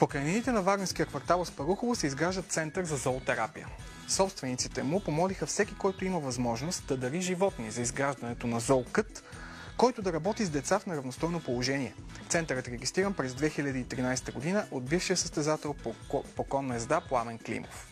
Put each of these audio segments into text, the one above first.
Покрай нините на варненския квартал Аспарухово се изгражда център за зоотерапия. Собствениците му помолиха всеки, който има възможност да дари животни за изграждането на зоокът, който да работи с деца в неравностойно положение. Центърът е регистриран през 2013 година от бившия състезател по конна езда Пламен Климов.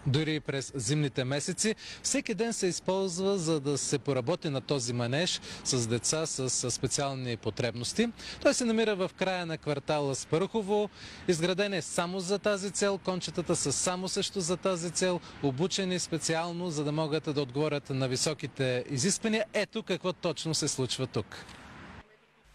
Дори през зимните месеци всеки ден се използва, за да се поработи на този манеж с деца с специални потребности. Той се намира в края на квартала Аспарухово. Изграден е само за тази цел. Кончетата са само също за тази цел, обучени специално, за да могат да отговорят на високите изисквания. Ето какво точно се случва тук.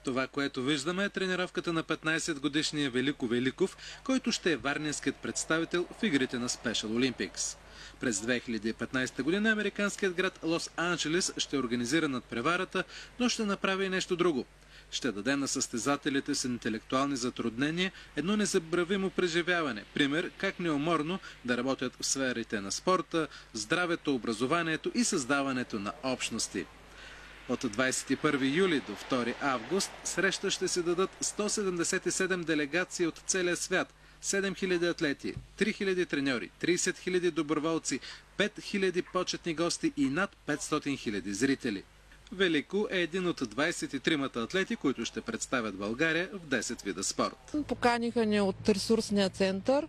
Това, което виждаме, е тренировката на 15-годишния Велико Великов, който ще е варненският представител в игрите на Special Olympics. През 2015 година американският град Лос-Анджелес ще организира надпреварата, но ще направи и нещо друго. Ще даде на състезателите с интелектуални затруднения едно незабравимо преживяване. Пример как неуморно да работят в сферите на спорта, здравето, образованието и създаването на общности. От 21 юли до 2 август среща ще се дадат 177 делегации от целия свят, 7000 атлети, 3000 треньори, 30 000 доброволци, 5000 почетни гости и над 500 000 зрители. Велико е един от 23-мата атлети, които ще представят България в 10 вида спорт. Поканиха ни от ресурсния център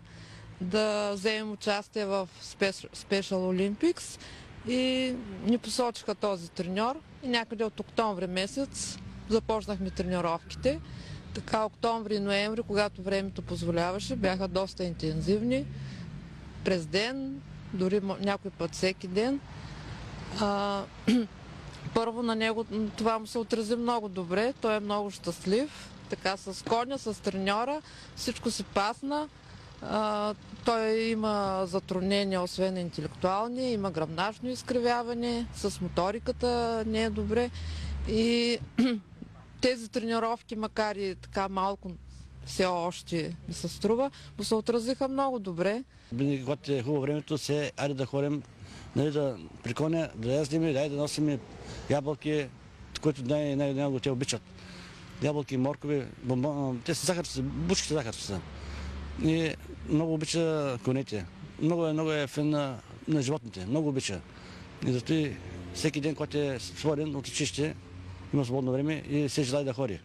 да вземем участие в Special Olympics и ни посочиха този треньор и някъде от октомври месец започнахме тренировките. Така октомври и ноември, когато времето позволяваше, бяха доста интензивни. През ден, дори някой път всеки ден. Първо на него това му се отрази много добре. Той е много щастлив. Така с коня, с треньора, всичко се пасна. Той има затруднения, освен интелектуални, има гръбначно изкривяване, с моториката не е добре. И тези тренировки, макар и така малко все още ми се струва, но се отразиха много добре. Винаги, когато е хубаво времето, айде да ходим, нали, да приконя, да яздим, да носим ябълки, които най-много те обичат. Ябълки, моркови, те са захарчета, бучките захарчета. И много обича конете. Много е фен на животните. Много обича. И зато всеки ден, когато е свободен от училище, има свободно време и се желае да ходи.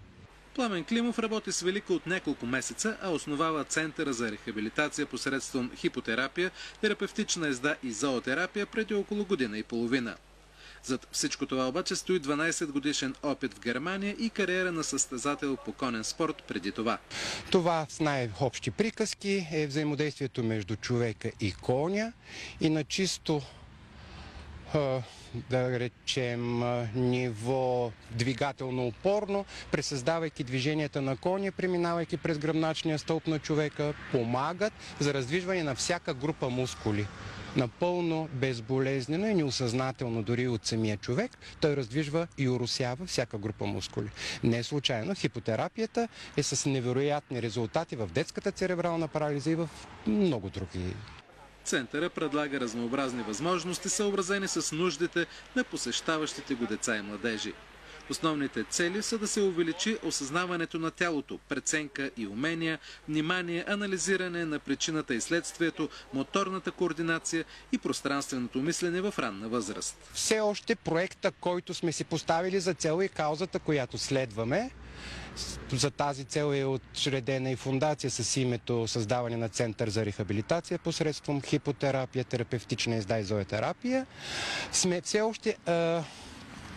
Пламен Климов работи с Велико от няколко месеца, а основава Центъра за рехабилитация посредством хипотерапия, терапевтична езда и зоотерапия преди около година и половина. Зад всичко това обаче стои 12 годишен опит в Германия и кариера на състезател по конен спорт преди това. Това с най-общи приказки е взаимодействието между човека и коня и на чисто, да речем, ниво двигателно-опорно, пресъздавайки движенията на коня, преминавайки през гръбначния стълб на човека, помагат за раздвижване на всяка група мускули. Напълно безболезнено и неосъзнателно дори от самия човек, той раздвижва и оросява всяка група мускули. Не е случайно. Хипотерапията е с невероятни резултати в детската церебрална парализа и в много други. Центъра предлага разнообразни възможности, съобразени с нуждите на посещаващите го деца и младежи. Основните цели са да се увеличи осъзнаването на тялото, преценка и умения, внимание, анализиране на причината и следствието, моторната координация и пространственото мислене в ранна възраст. Все още проекта, който сме си поставили за цел и каузата, която следваме, за тази цел е учредена и фундация с името Създаване на Център за рехабилитация посредством хипотерапия, терапевтична езда и зоотерапия. Сме все още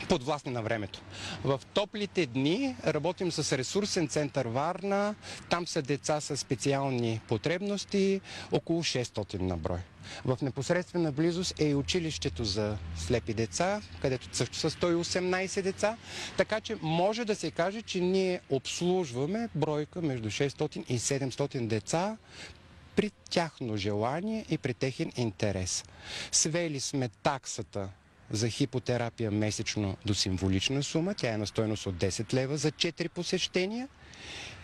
подвластни на времето. В топлите дни работим с ресурсен център Варна. Там са деца с специални потребности, около 600 на брой. В непосредствена близост е и училището за слепи деца, където също са 118 деца. Така че може да се каже, че ние обслужваме бройка между 600 и 700 деца при тяхно желание и при техен интерес. Свели сме таксата за хипотерапия месечно до символична сума. Тя е на стойност от 10 лева за 4 посещения.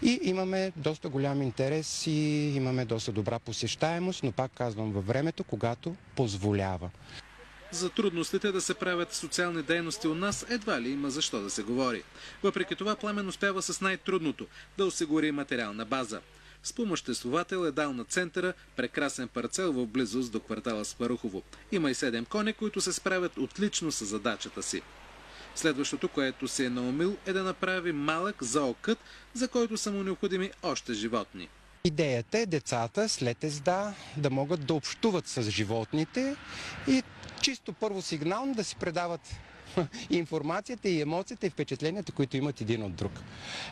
И имаме доста голям интерес и имаме доста добра посещаемост, но пак казвам във времето, когато позволява. За трудностите да се правят социални дейности у нас едва ли има защо да се говори. Въпреки това Пламен успява с най-трудното – да осигури материална база. Спомоществовател е дал на центъра прекрасен парцел в близост до квартала Спарухово. Има и 7 коня, които се справят отлично с задачата си. Следващото, което се е наумил, е да направи малък зоокът, за който са му необходими още животни. Идеята е децата след езда да могат да общуват с животните и чисто първо сигнално да си предават информацията и емоцията и впечатленията, които имат един от друг.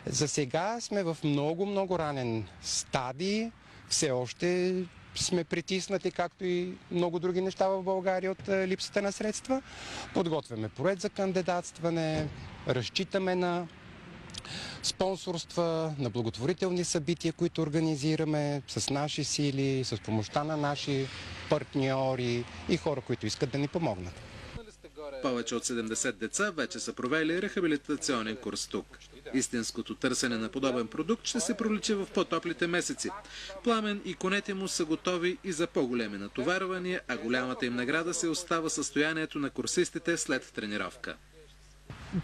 За сега сме в много ранен стадий. Все още сме притиснати, както и много други неща в България, от липсата на средства. Подготвяме проект за кандидатстване, разчитаме на спонсорства, на благотворителни събития, които организираме с наши сили, с помощта на наши партньори и хора, които искат да ни помогнат. Повече от 70 деца вече са провели рехабилитационен курс тук. Истинското търсене на подобен продукт ще се проличи в по-топлите месеци. Пламен и конете му са готови и за по-големи натоварвания, а голямата им награда се остава състоянието на курсистите след тренировка.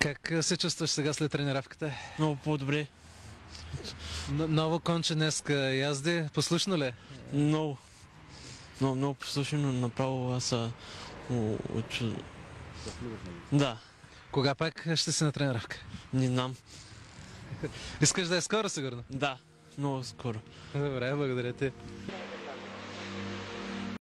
Как се чувстваш сега след тренировката? Много по-добре. Ново конче днеска язди. Послушно ли? Много послушно. Направо аз да. Кога пак ще си на тренировка? Не знам. Искаш да е скоро, сигурно? Да, много скоро. Добре, благодаря ти.